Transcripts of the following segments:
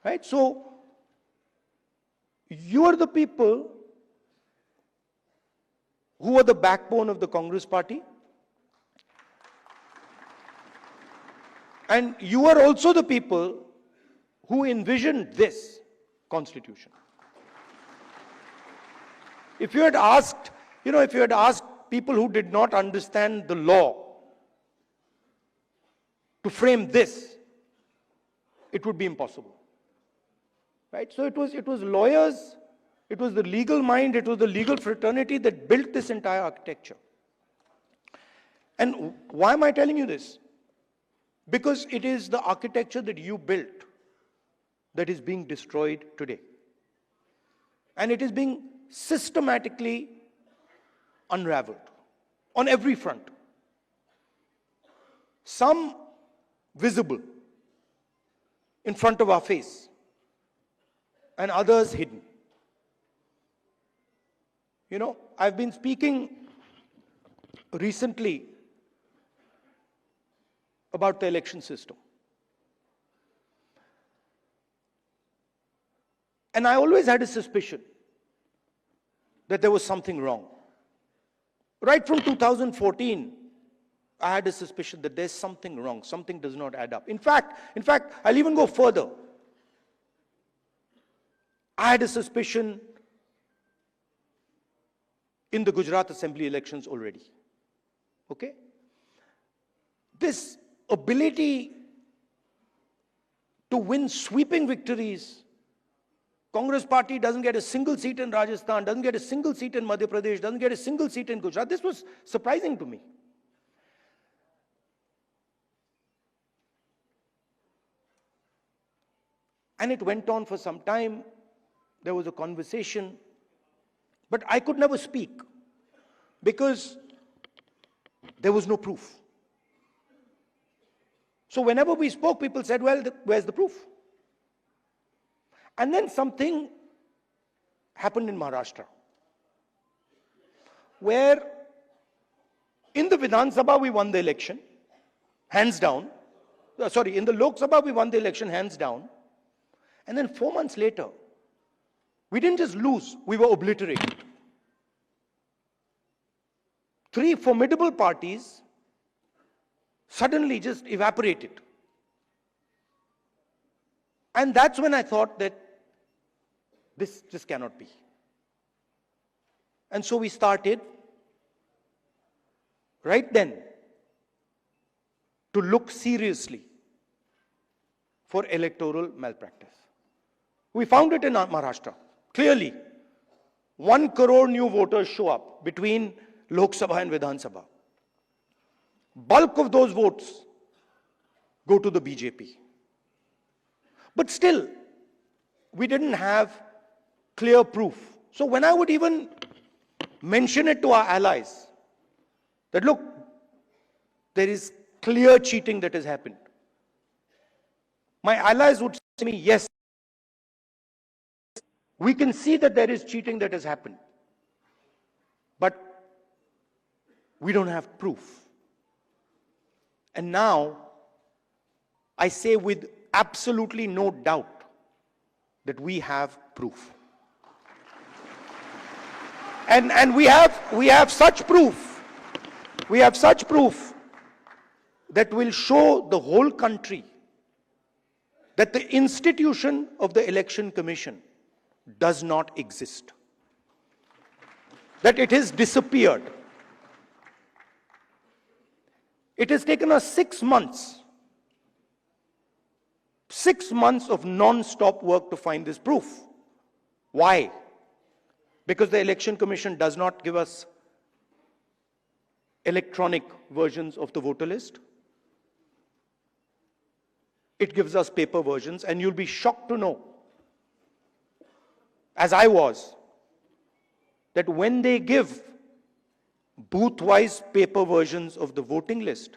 Right? So, you are the people who are the backbone of the Congress party. And you are also the people who envisioned this constitution. If you had asked, if you had asked people who did not understand the law to frame this, it would be impossible. Right? So it was lawyers, it was the legal mind, it was the legal fraternity that built this entire architecture. And why am I telling you this? Because it is the architecture that you built that is being destroyed today. And it is being systematically unraveled on every front. Some visible in front of our face, and others hidden. I've been speaking recently about the election system. And I always had a suspicion that there was something wrong. Right from 2014, I had a suspicion that there's something wrong, something does not add up. In fact, I'll even go further. I had a suspicion in the Gujarat Assembly elections already. Okay? This ability to win sweeping victories. Congress party doesn't get a single seat in Rajasthan, doesn't get a single seat in Madhya Pradesh, doesn't get a single seat in Gujarat. This was surprising to me. And it went on for some time. There was a conversation, but I could never speak because there was no proof. So whenever we spoke, people said, well, where's the proof? And then something happened in Maharashtra, where in the Vidhan Sabha we won the election, hands down. In the Lok Sabha we won the election, hands down. And then 4 months later, we didn't just lose, we were obliterated. 3 formidable parties suddenly just evaporated. And that's when I thought that this just cannot be. And so we started right then to look seriously for electoral malpractice. We found it in Maharashtra. Clearly, 1 crore new voters show up between Lok Sabha and Vidhan Sabha. Bulk of those votes go to the BJP. But still, we didn't have clear proof. So when I would even mention it to our allies, that look, there is clear cheating that has happened, my allies would say to me, yes, we can see that there is cheating that has happened, but we don't have proof. And now, I say with absolutely no doubt that we have proof. And we have such proof. We have such proof that will show the whole country that the institution of the Election Commission does not exist. That it has disappeared. It has taken us 6 months. 6 months of non-stop work to find this proof. Why? Because the Election Commission does not give us electronic versions of the voter list. It gives us paper versions, and you'll be shocked to know, as I was, that when they give booth-wise paper versions of the voting list,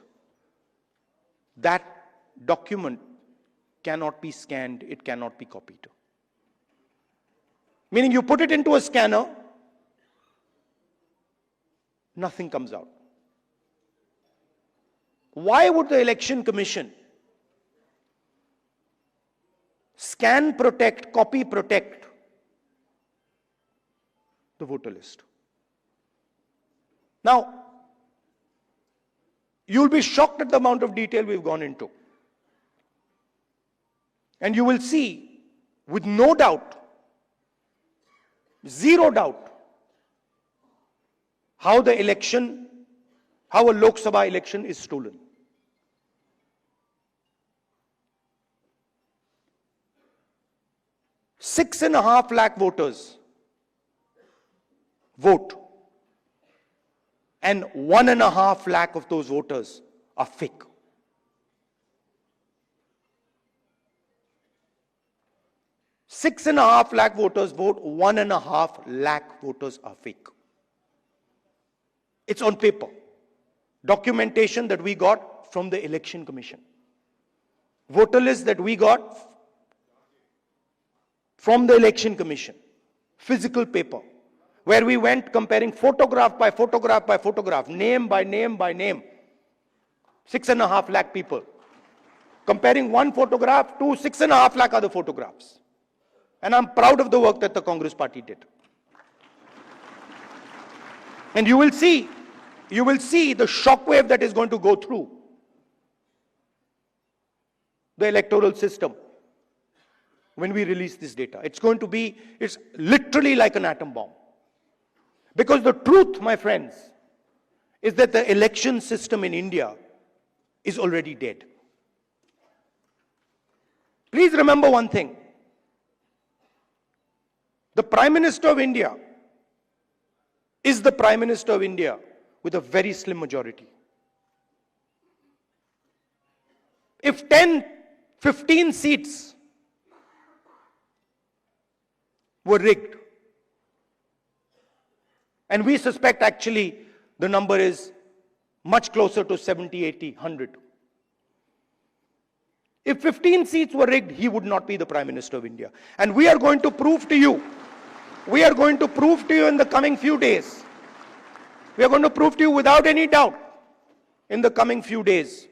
that document cannot be scanned, it cannot be copied. Meaning you put it into a scanner, nothing comes out. Why would the Election Commission scan protect, copy protect the voter list. Now, you'll be shocked at the amount of detail we've gone into. And you will see, with no doubt, zero doubt, how a Lok Sabha election is stolen. Six and a half lakh voters vote, and 1.5 lakh of those voters are fake. Six and a half lakh voters vote, 1.5 lakh voters are fake. It's on paper. Documentation that we got from the Election Commission. Voter list that we got from the Election Commission. Physical paper. Where we went comparing photograph by photograph by photograph, name by name by name. 6.5 lakh people. Comparing one photograph to 6.5 lakh other photographs. And I'm proud of the work that the Congress party did. And you will see the shockwave that is going to go through the electoral system when we release this data. It's literally like an atom bomb. Because the truth, my friends, is that the election system in India is already dead. Please remember one thing. The Prime Minister of India is the Prime Minister of India with a very slim majority. If 10, 15 seats were rigged, and we suspect actually the number is much closer to 70, 80, 100. If 15 seats were rigged, he would not be the Prime Minister of India. And we are going to prove to you, in the coming few days, we are going to prove to you without any doubt in the coming few days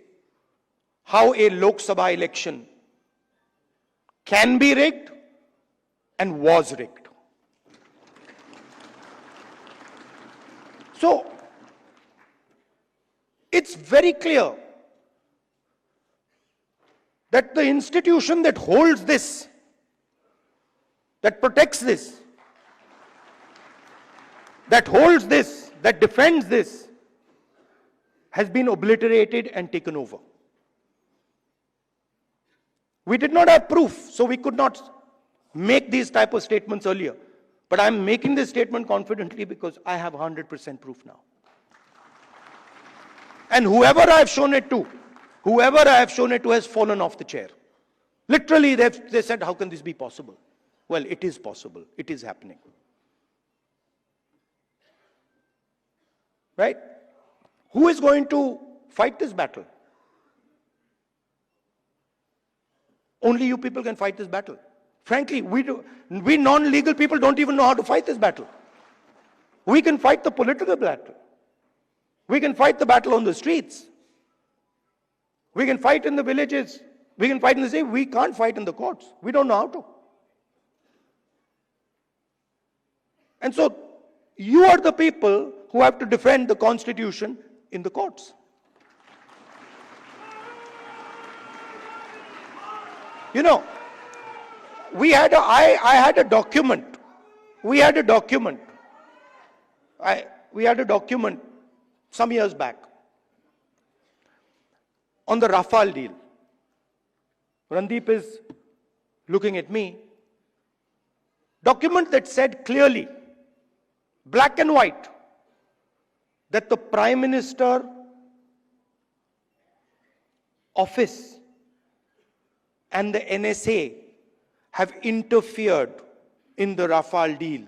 how a Lok Sabha election can be rigged and was rigged. So, it's very clear that the institution that holds this, that protects this, that holds this, that defends this, has been obliterated and taken over. We did not have proof, so we could not make these type of statements earlier. But I'm making this statement confidently because I have 100% proof now. And whoever I have shown it to has fallen off the chair. Literally, they said, how can this be possible? Well, it is possible. It is happening. Right? Who is going to fight this battle? Only you people can fight this battle. Frankly, we non-legal people don't even know how to fight this battle. We can fight the political battle. We can fight the battle on the streets. We can fight in the villages. We can fight in the city. We can't fight in the courts. We don't know how to. And so, you are the people who have to defend the Constitution in the courts. You know, I had a document. We had a document some years back on the Rafale deal. Randeep is looking at me. Document that said clearly, black and white, that the Prime Minister office and the NSA have interfered in the Rafale deal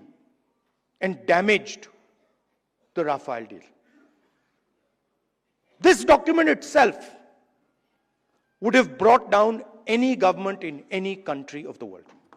and damaged the Rafale deal. This document itself would have brought down any government in any country of the world.